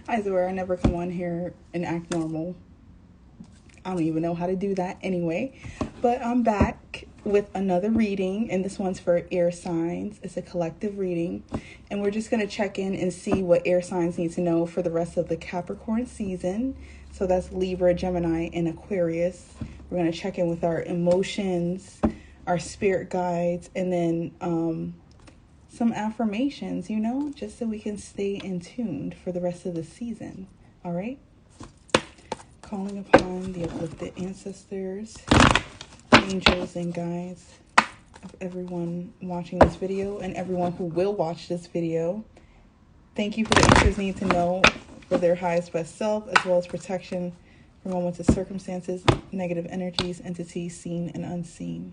I swear I never come on here and act normal. I don't even know how to do that anyway. But I'm back with another reading, and this one's for air signs. It's a collective reading, and we're just going to check in and see what air signs need to know for the rest of the Capricorn season. So that's Libra, Gemini, and Aquarius. We're going to check in with our emotions, our spirit guides, and then some affirmations, just so we can stay in tuned for the rest of the season. All right? Calling upon the uplifted ancestors, angels, and guides of everyone watching this video and everyone who will watch this video. Thank you for the answers need to know for their highest best self, as well as protection from moments of circumstances, negative energies, entities seen and unseen.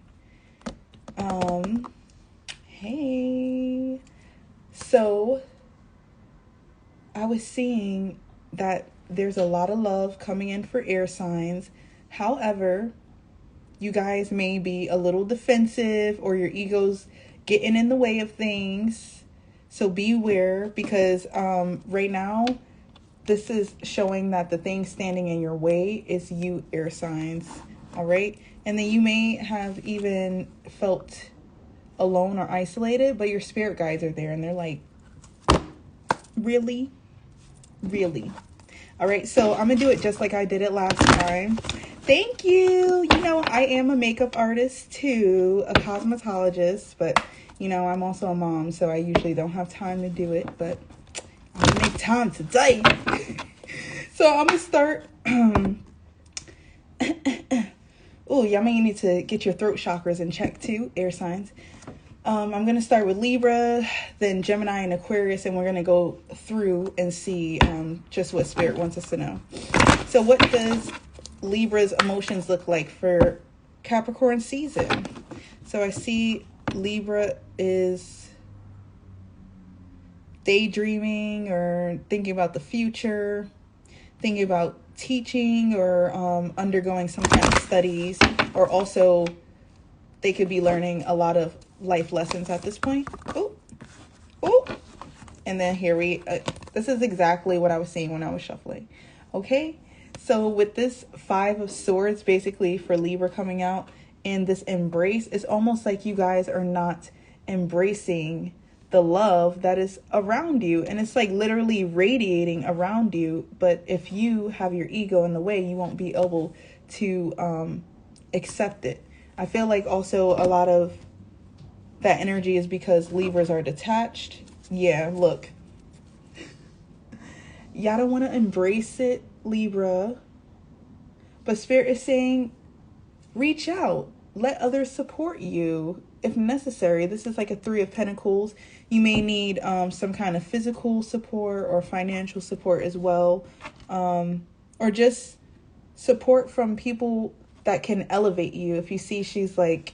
Hey. So I was seeing that there's a lot of love coming in for air signs. However, you guys may be a little defensive or your ego's getting in the way of things. So beware, because right now this is showing that the thing standing in your way is you, air signs. All right. And then you may have even felt alone or isolated, but your spirit guides are there and they're like, really? All right, so I'm gonna do it just like I did it last time. Thank you. I am a makeup artist too, a cosmetologist, but I'm also a mom, so I usually don't have time to do it, but I'm gonna make time today. So I'm gonna start. Oh, y'all may need to get your throat chakras in check too, air signs. I'm going to start with Libra, then Gemini and Aquarius, and we're going to go through and see just what Spirit wants us to know. So what does Libra's emotions look like for Capricorn season? So I see Libra is daydreaming or thinking about the future, thinking about teaching or undergoing some kind of studies, or also they could be learning a lot of life lessons at this point. Oh, and then here this is exactly what I was seeing when I was shuffling. Okay, so with this 5 of Swords, basically for Libra coming out in this embrace, it's almost like you guys are not embracing the love that is around you, and it's like literally radiating around you. But if you have your ego in the way, you won't be able to accept it. I feel like also a lot of that energy is because Libras are detached. Yeah, look. Y'all don't want to embrace it, Libra. But Spirit is saying, reach out. Let others support you if necessary. This is like a 3 of Pentacles. You may need some kind of physical support or financial support as well. Or just support from people that can elevate you. If you see she's like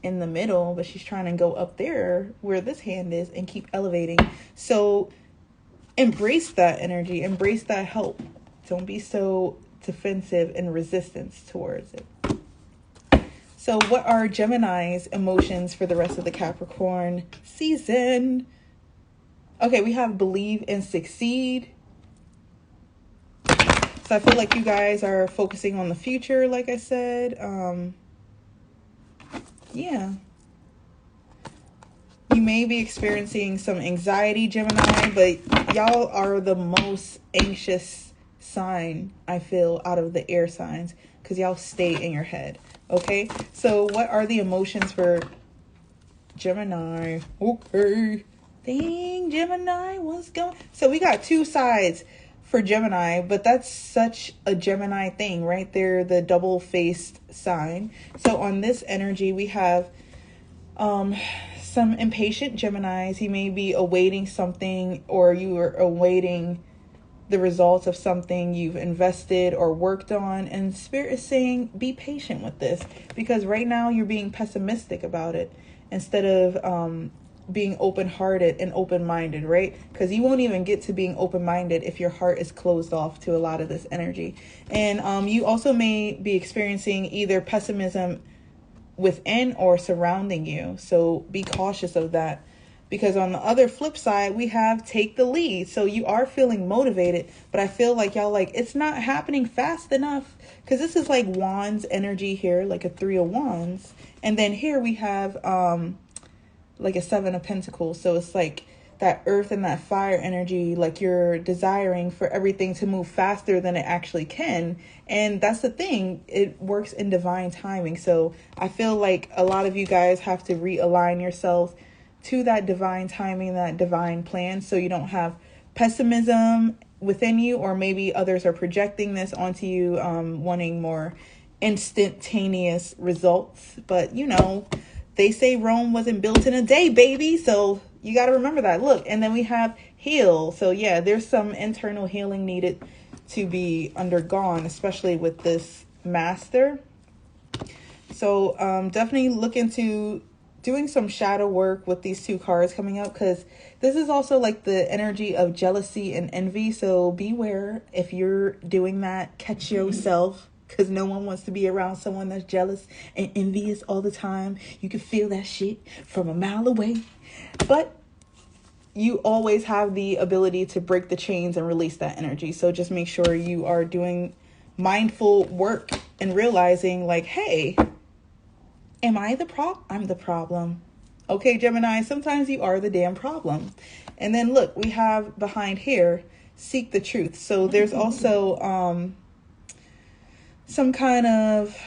in the middle, but she's trying to go up there where this hand is and keep elevating. So embrace that energy, embrace that help. Don't be so defensive and resistance towards it. So what are Gemini's emotions for the rest of the Capricorn season? Okay, we have believe and succeed. So I feel like you guys are focusing on the future, like I said. Yeah. You may be experiencing some anxiety, Gemini, but y'all are the most anxious sign, I feel, out of the air signs, because y'all stay in your head. Okay, so what are the emotions for Gemini? Okay. Dang, Gemini, what's going? So we got 2 sides for Gemini, but that's such a Gemini thing, right? They're the double-faced sign. So on this energy, we have some impatient Geminis. You may be awaiting something, or you are awaiting the results of something you've invested or worked on. And Spirit is saying, be patient with this, because right now you're being pessimistic about it instead of being open-hearted and open-minded, right? Because you won't even get to being open-minded if your heart is closed off to a lot of this energy. And you also may be experiencing either pessimism within or surrounding you. So be cautious of that. Because on the other flip side, we have take the lead. So you are feeling motivated, but I feel like y'all like, it's not happening fast enough. Because this is like wands energy here, like a 3 of wands. And then here we have like a 7 of pentacles. So it's like that earth and that fire energy, like you're desiring for everything to move faster than it actually can. And that's the thing, it works in divine timing. So I feel like a lot of you guys have to realign yourself to that divine timing, that divine plan, so you don't have pessimism within you, or maybe others are projecting this onto you, wanting more instantaneous results. But you know, they say Rome wasn't built in a day, baby. So you got to remember that. Look, and then we have heal. So yeah, there's some internal healing needed to be undergone, especially with this master. So definitely look into doing some shadow work with these 2 cards coming up, because this is also like the energy of jealousy and envy. So beware if you're doing that, catch yourself, because no one wants to be around someone that's jealous and envious all the time. You can feel that shit from a mile away. But you always have the ability to break the chains and release that energy. So just make sure you are doing mindful work and realizing like, hey, am I the problem? I'm the problem. Okay, Gemini, sometimes you are the damn problem. And then look, we have behind here, seek the truth. So there's also some kind of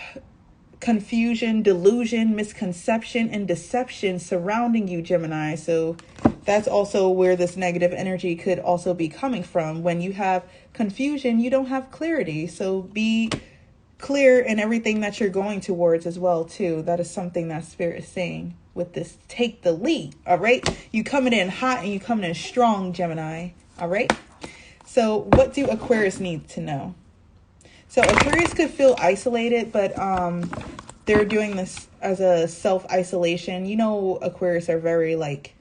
confusion, delusion, misconception, and deception surrounding you, Gemini. So that's also where this negative energy could also be coming from. When you have confusion, you don't have clarity. So be clear in everything that you're going towards as well too. That is something that Spirit is saying with this take the lead. All right, you coming in hot and you coming in strong, Gemini. All right, so what do Aquarius need to know? So Aquarius could feel isolated, but they're doing this as a self-isolation. You know, Aquarius are very like,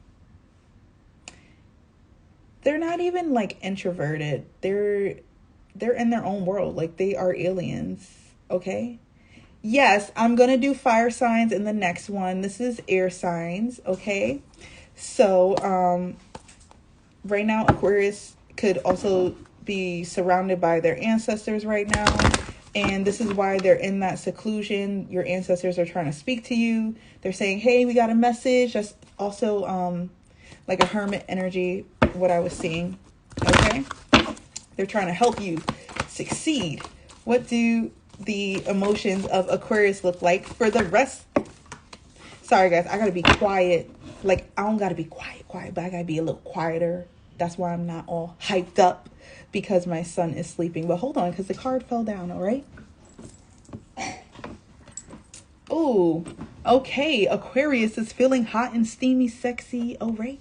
they're not even like introverted. They're in their own world. Like they are aliens. Okay. Yes, I'm going to do fire signs in the next one. This is air signs. Okay. So, right now, Aquarius could also be surrounded by their ancestors right now. And this is why they're in that seclusion. Your ancestors are trying to speak to you. They're saying, hey, we got a message. That's also, like a hermit energy, what I was seeing. Okay. They're trying to help you succeed. What do the emotions of Aquarius look like for the rest? Sorry, guys. I got to be quiet. Like, I don't got to be quiet, but I got to be a little quieter. That's why I'm not all hyped up, because my son is sleeping. But hold on, because the card fell down, all right? Oh, okay. Aquarius is feeling hot and steamy, sexy. All right.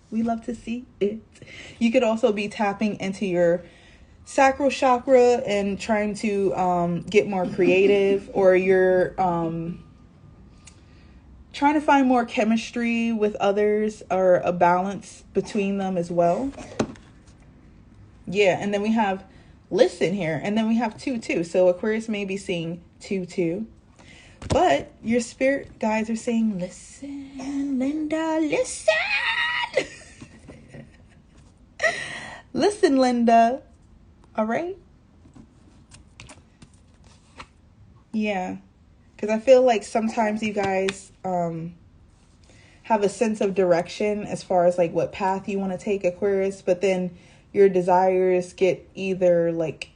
We love to see it. You could also be tapping into your sacral chakra and trying to get more creative, or you're trying to find more chemistry with others, or a balance between them as well. Yeah, and then we have listen here, and then we have 2-2. So Aquarius may be seeing 2-2. But your spirit guides are saying, listen, Linda, listen. Listen, Linda. All right. Yeah. Because I feel like sometimes you guys have a sense of direction as far as like what path you want to take, Aquarius. But then your desires get either like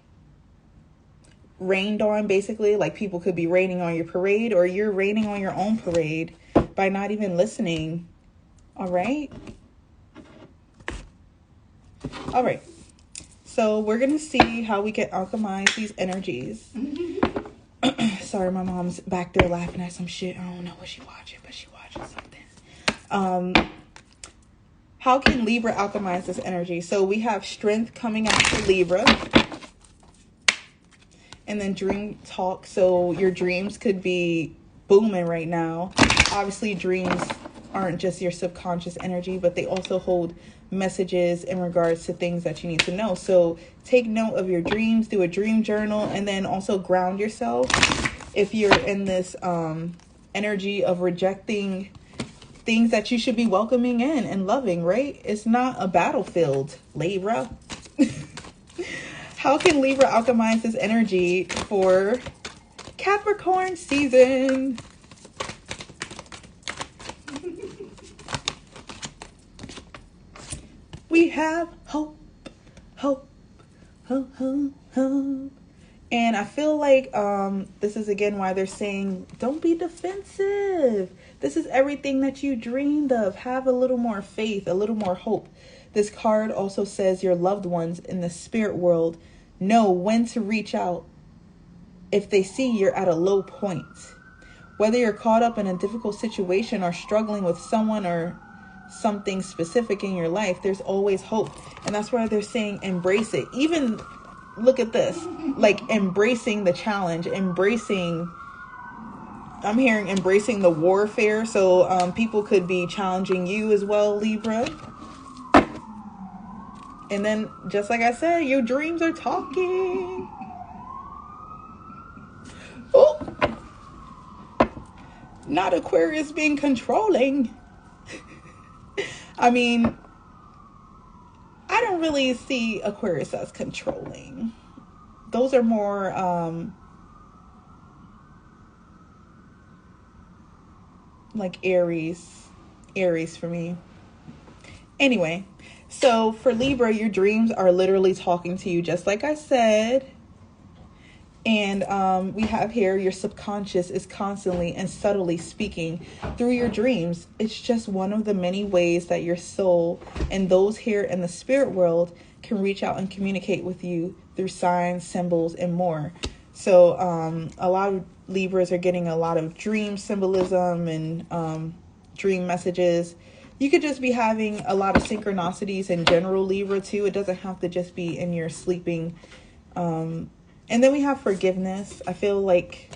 rained on, basically. Like people could be raining on your parade, or you're raining on your own parade by not even listening. All right. All right. So we're going to see how we can alchemize these energies. Sorry, my mom's back there laughing at some shit. I don't know what she's watching, but she's watching something. How can Libra alchemize this energy? So we have strength coming out for Libra. And then dream talk. So your dreams could be booming right now. Obviously, dreams aren't just your subconscious energy, but they also hold messages in regards to things that you need to know. So take note of your dreams, do a dream journal, and then also ground yourself. If you're in this energy of rejecting things that you should be welcoming in and loving, right? It's not a battlefield, Libra. How can Libra alchemize this energy for Capricorn season? We have hope, hope, hope, hope, hope. And I feel like this is again why they're saying don't be defensive. This is everything that you dreamed of. Have a little more faith, a little more hope. This card also says your loved ones in the spirit world know when to reach out if they see you're at a low point. Whether you're caught up in a difficult situation or struggling with someone or something specific in your life, there's always hope. And that's why they're saying embrace it. Even look at this, like embracing the challenge, embracing, I'm hearing embracing the warfare. So people could be challenging you as well, Libra. And then, just like I said, your dreams are talking. Oh, not Aquarius being controlling. I mean, I don't really see Aquarius as controlling. Those are more like Aries for me. Anyway, so for Libra, your dreams are literally talking to you, just like I said. And we have here your subconscious is constantly and subtly speaking through your dreams. It's just one of the many ways that your soul and those here in the spirit world can reach out and communicate with you through signs, symbols, and more. So a lot of Libras are getting a lot of dream symbolism and dream messages. You could just be having a lot of synchronicities in general, Libra, too. It doesn't have to just be in your sleeping. And then we have forgiveness. I feel like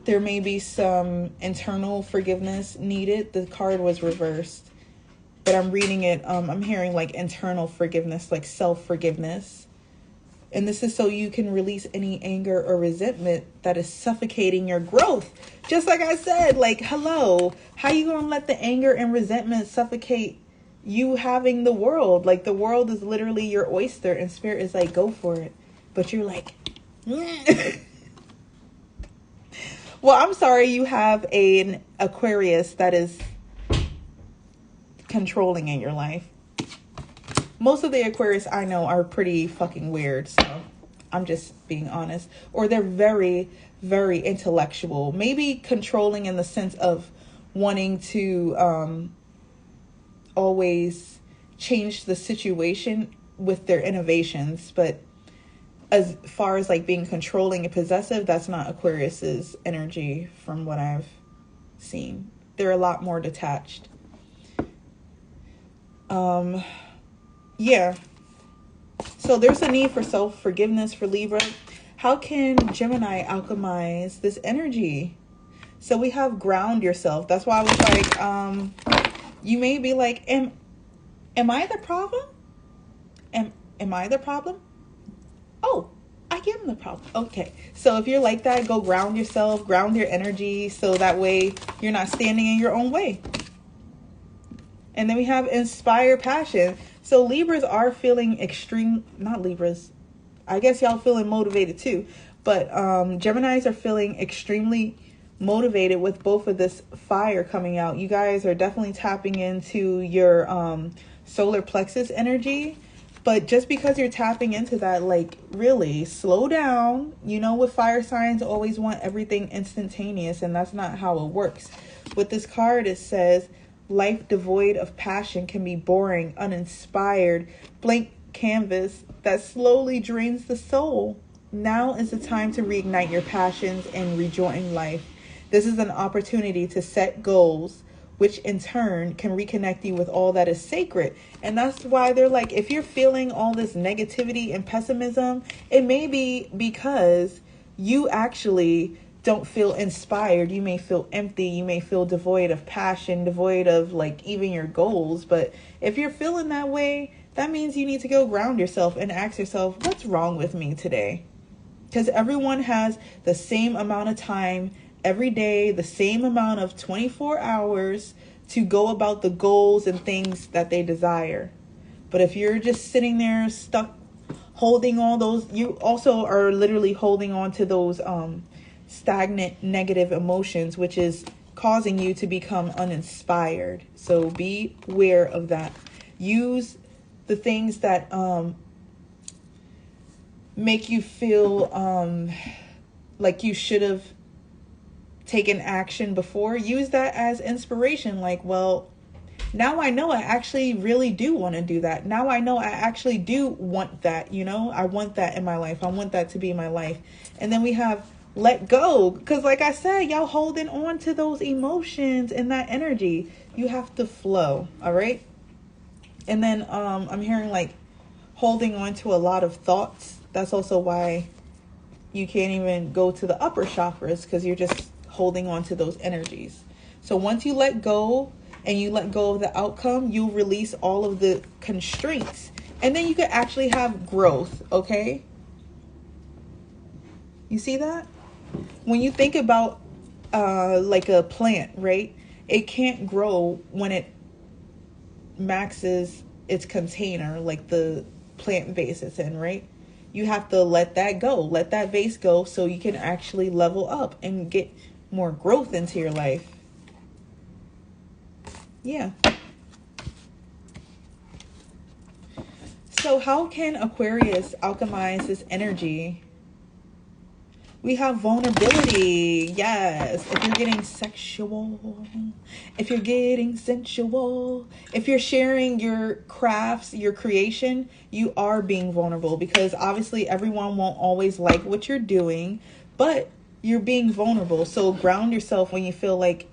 there may be some internal forgiveness needed. The card was reversed, but I'm reading it. I'm hearing like internal forgiveness, like self-forgiveness. And this is so you can release any anger or resentment that is suffocating your growth. Just like I said, like, hello, how you going to let the anger and resentment suffocate you having the world? Like, the world is literally your oyster, and Spirit is like, go for it. But you're like, well, I'm sorry you have an Aquarius that is controlling in your life. Most of the Aquarius I know are pretty fucking weird, so I'm just being honest. Or they're very, very intellectual. Maybe controlling in the sense of wanting to always change the situation with their innovations. But as far as like being controlling and possessive, that's not Aquarius's energy from what I've seen. They're a lot more detached. Yeah. So there's a need for self-forgiveness for Libra. How can Gemini alchemize this energy? So we have ground yourself. That's why I was like, you may be like, am I the problem? Am I the problem? Oh, I am the problem. Okay. So if you're like that, go ground yourself, ground your energy, so that way you're not standing in your own way. And then we have inspire passion. So Libras are feeling not Libras. I guess y'all feeling motivated too. But Geminis are feeling extremely motivated with both of this fire coming out. You guys are definitely tapping into your solar plexus energy. But just because you're tapping into that, like, really slow down. You know, with fire signs, always want everything instantaneous, and that's not how it works. With this card, it says, life devoid of passion can be boring, uninspired, blank canvas that slowly drains the soul. Now is the time to reignite your passions and rejoin life. This is an opportunity to set goals, which in turn can reconnect you with all that is sacred. And that's why they're like, if you're feeling all this negativity and pessimism, it may be because you actually don't feel inspired. You may feel empty. You may feel devoid of passion, devoid of like even your goals. But if you're feeling that way, that means you need to go ground yourself and ask yourself, what's wrong with me today? Because everyone has the same amount of time every day the same amount of 24 hours to go about the goals and things that they desire. But if you're just sitting there stuck holding all those, you also are literally holding on to those stagnant negative emotions, which is causing you to become uninspired. So be aware of that. Use the things that make you feel like you should have taken action before. Use that as inspiration. Like, well, now I know I actually really do want to do that. Now I know I actually do want that, you know? I want that in my life. I want that to be my life. And then we have let go. Because like I said, y'all holding on to those emotions and that energy. You have to flow, all right? And then I'm hearing like holding on to a lot of thoughts. That's also why you can't even go to the upper chakras, because you're just holding on to those energies. So once you let go and you let go of the outcome, you release all of the constraints. And then you can actually have growth, okay? You see that? When you think about like a plant, right? It can't grow when it maxes its container, like the plant vase it's in, right? You have to let that go. Let that vase go so you can actually level up and get more growth into your life. Yeah. So how can Aquarius alchemize this energy? We have vulnerability. Yes. If you're getting sexual, if you're getting sensual, if you're sharing your crafts, your creation, you are being vulnerable, because obviously everyone won't always like what you're doing, but you're being vulnerable. So ground yourself when you feel like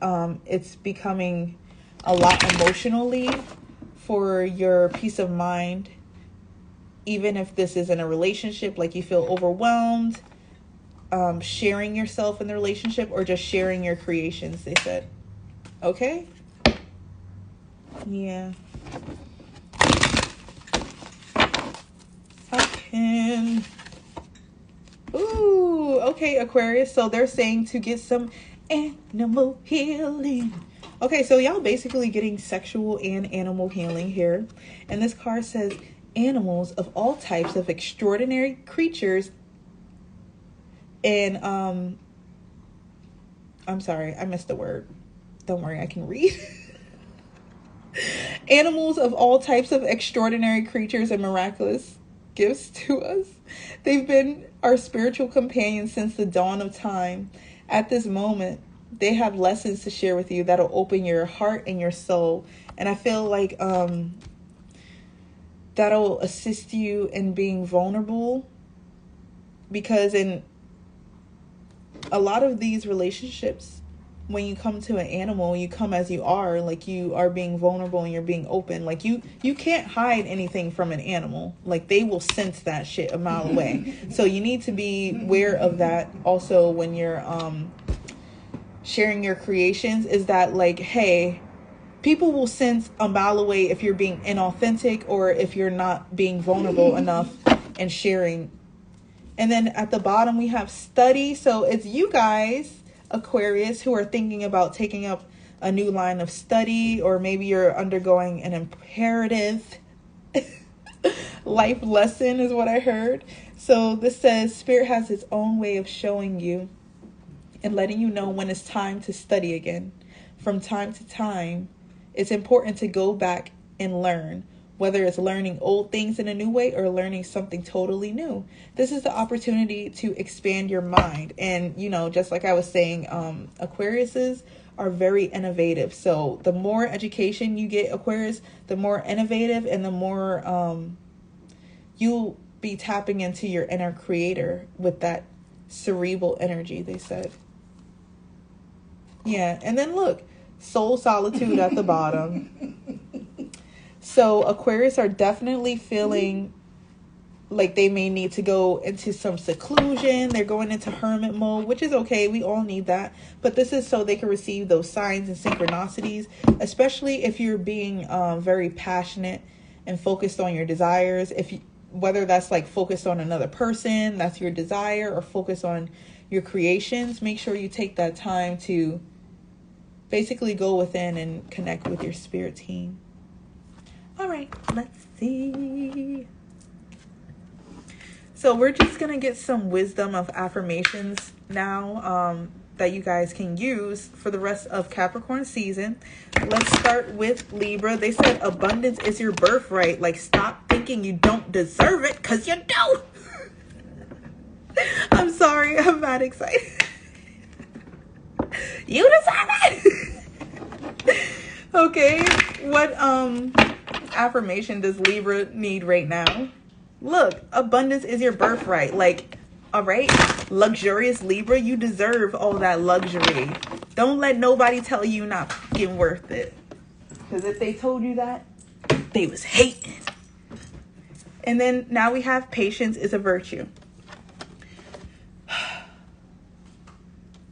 it's becoming a lot emotionally for your peace of mind. Even if this is in a relationship, like you feel overwhelmed, sharing yourself in the relationship, or just sharing your creations, they said. Okay? Yeah. Okay. Ooh, okay, Aquarius. So they're saying to get some animal healing. Okay, so y'all basically getting sexual and animal healing here. And this card says, animals of all types of extraordinary creatures. And I'm sorry, I missed the word. Don't worry, I can read. Animals of all types of extraordinary creatures and miraculous gifts to us. They've been our spiritual companions since the dawn of time. At this moment, they have lessons to share with you that'll open your heart and your soul. And I feel like that'll assist you in being vulnerable, because in a lot of these relationships, when you come to an animal, you come as you are, like you are being vulnerable and you're being open. Like you can't hide anything from an animal. Like they will sense that shit a mile away. So you need to be aware of that also when you're sharing your creations, is that like, hey, people will sense a mile away if you're being inauthentic or if you're not being vulnerable enough and sharing. And then at the bottom we have study. So it's you guys, Aquarius, who are thinking about taking up a new line of study, or maybe you're undergoing an imperative life lesson is what I heard. So this says Spirit has its own way of showing you and letting you know when it's time to study again. From time to time, it's important to go back and learn, whether it's learning old things in a new way or learning something totally new. This is the opportunity to expand your mind. And, you know, just like I was saying, Aquariuses are very innovative. So the more education you get, Aquarius, the more innovative and the more you'll be tapping into your inner creator with that cerebral energy, they said. Yeah, and then look, soul solitude at the bottom. So Aquarius are definitely feeling like they may need to go into some seclusion. They're going into hermit mode, which is okay. We all need that. But this is so they can receive those signs and synchronicities, especially if you're being very passionate and focused on your desires. Whether that's like focused on another person, that's your desire, or focus on your creations, make sure you take that time to basically go within and connect with your spirit team. All right, let's see. So we're just going to get some wisdom of affirmations now that you guys can use for the rest of Capricorn season. Let's start with Libra. They said abundance is your birthright. Like, stop thinking you don't deserve it, because you do. I'm sorry. I'm not excited. You deserve it. Okay. What affirmation does Libra need right now? Look, abundance is your birthright. Like, all right, luxurious Libra, you deserve all that luxury. Don't let nobody tell you not fucking worth it. Because if they told you that, they was hating. And then now we have patience is a virtue.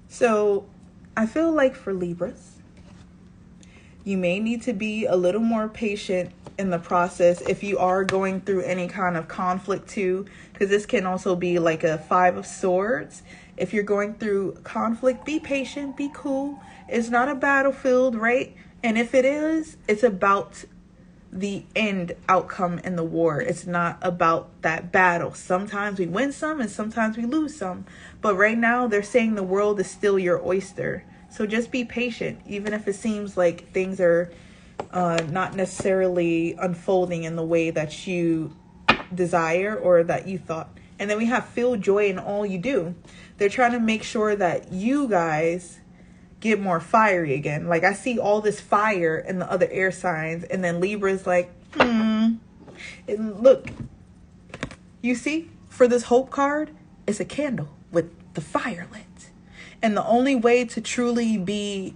So I feel like for Libras, you may need to be a little more patient in the process if you are going through any kind of conflict too, because this can also be like a 5 of Swords. If you're going through conflict, be patient, be cool. It's not a battlefield, right? And if it is, it's about the end outcome in the war. It's not about that battle. Sometimes we win some and sometimes we lose some, but right now they're saying the world is still your oyster. So just be patient, even if it seems like things are not necessarily unfolding in the way that you desire or that you thought. And then we have feel joy in all you do. They're trying to make sure that you guys get more fiery again. Like, I see all this fire in the other air signs, and then Libra's like, And look, you see, for this hope card, it's a candle with the fire lit. And the only way to truly be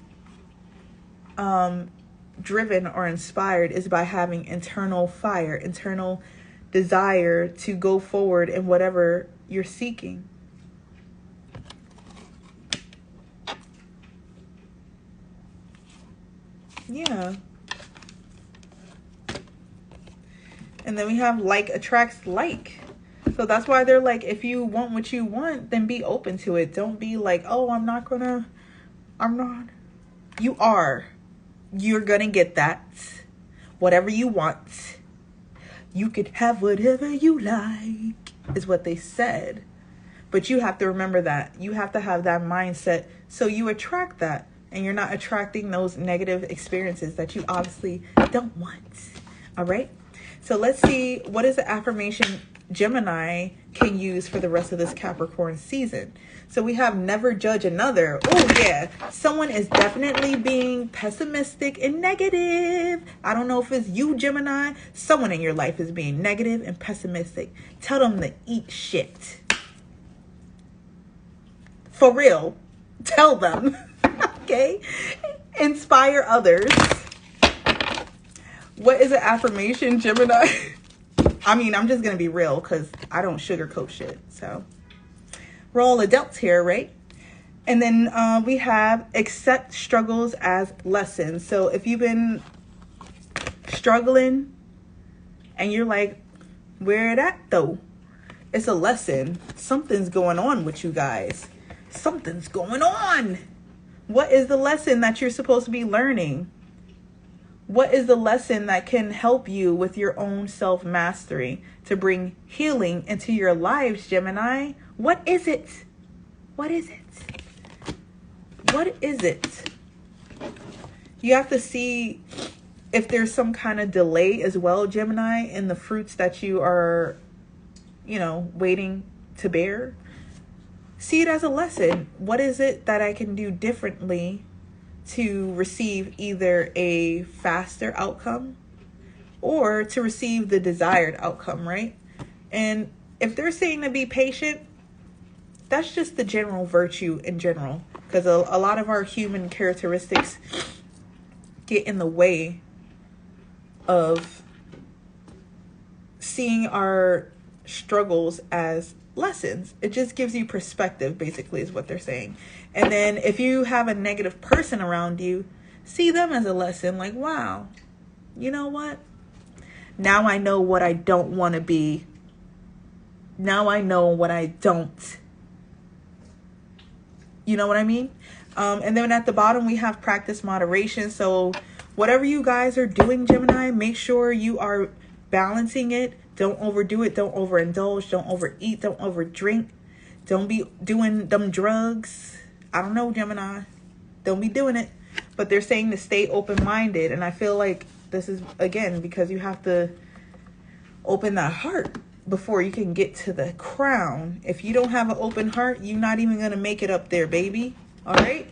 driven or inspired is by having internal fire, internal desire to go forward in whatever you're seeking. Yeah. And then we have like attracts like. So that's why they're like, if you want what you want, then be open to it. Don't be like, oh, I'm not. You are. You're gonna get that. Whatever you want. You could have whatever you like, is what they said. But you have to remember that. You have to have that mindset so you attract that. And you're not attracting those negative experiences that you obviously don't want. All right? So let's see, what is the affirmation Gemini can use for the rest of this Capricorn season? So we have never judge another. Oh, yeah. Someone is definitely being pessimistic and negative. I don't know if it's you, Gemini. Someone in your life is being negative and pessimistic. Tell them to eat shit. For real. Tell them. Okay? Inspire others. What is an affirmation, Gemini? I mean, I'm just going to be real because I don't sugarcoat shit. So we're all adults here, right? And then we have accept struggles as lessons. So if you've been struggling and you're like, where it at though? It's a lesson. Something's going on with you guys. Something's going on. What is the lesson that you're supposed to be learning? What is the lesson that can help you with your own self-mastery to bring healing into your lives, Gemini? What is it? What is it? What is it? You have to see if there's some kind of delay as well, Gemini, in the fruits that you are, waiting to bear. See it as a lesson. What is it that I can do differently to receive either a faster outcome or to receive the desired outcome, right? And if they're saying to be patient, that's just the general virtue in general, because a lot of our human characteristics get in the way of seeing our struggles as lessons. It just gives you perspective, basically, is what they're saying. And then if you have a negative person around you, see them as a lesson. Like, wow, you know what? Now I know what I don't want to be. Now I know what I don't You know what I mean? And then at the bottom, we have practice moderation. So whatever you guys are doing, Gemini, make sure you are balancing it. Don't overdo it. Don't overindulge. Don't overeat. Don't overdrink. Don't be doing them drugs. I don't know, Gemini. Don't be doing it. But they're saying to stay open-minded. And I feel like this is, again, because you have to open that heart before you can get to the crown. If you don't have an open heart, you're not even going to make it up there, baby. All right?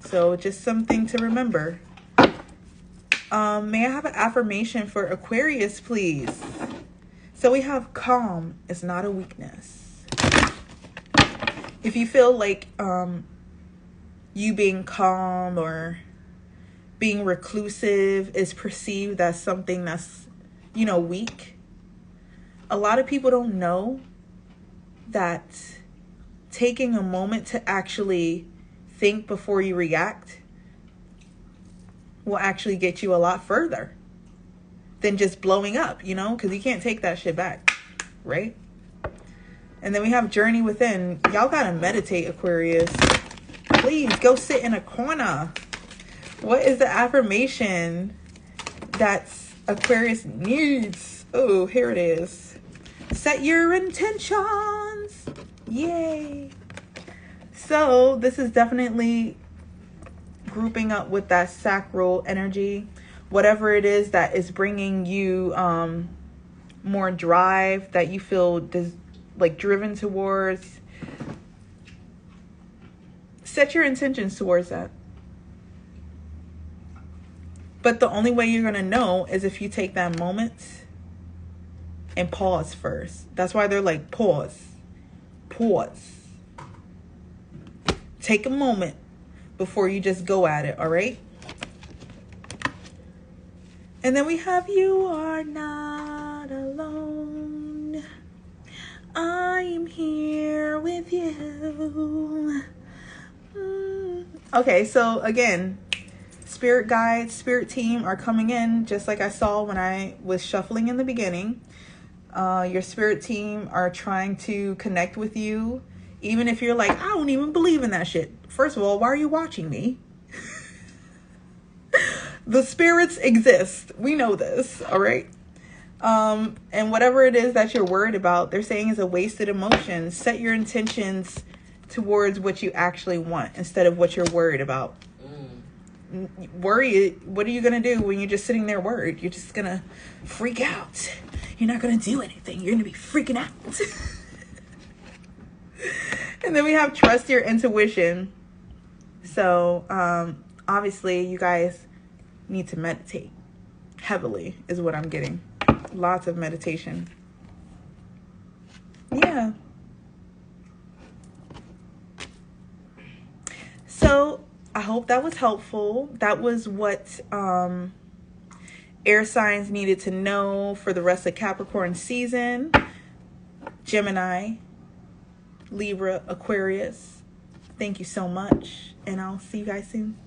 So just something to remember. May I have an affirmation for Aquarius, please? So we have calm is not a weakness. If you feel like you being calm or being reclusive is perceived as something that's, you know, weak, a lot of people don't know that taking a moment to actually think before you react will actually get you a lot further than just blowing up, you know, because you can't take that shit back, right? And then we have journey within. Y'all gotta meditate, Aquarius. Please go sit in a corner. What is the affirmation that Aquarius needs? Oh, here it is. Set your intentions. Yay. So this is definitely grouping up with that sacral energy. Whatever it is that is bringing you more drive, that you feel like driven towards, set your intentions towards that. But the only way you're going to know is if you take that moment and pause first. That's why they're like, pause. Take a moment before you just go at it, all right? And then we have you are not alone. I'm here with you. Okay, so again, spirit guides, spirit team are coming in just like I saw when I was shuffling in the beginning. Your spirit team are trying to connect with you. Even if you're like, I don't even believe in that shit. First of all, why are you watching me? The spirits exist. We know this, all right? And whatever it is that you're worried about, they're saying is a wasted emotion. Set your intentions towards what you actually want instead of what you're worried about. Worry, what are you going to do when you're just sitting there worried? You're just going to freak out. You're not going to do anything. You're going to be freaking out. And then we have trust your intuition. So, obviously, you guys need to meditate heavily is what I'm getting. Lots of meditation. Yeah. So I hope that was helpful. That was what air signs needed to know for the rest of Capricorn season. Gemini, Libra, Aquarius. Thank you so much. And I'll see you guys soon.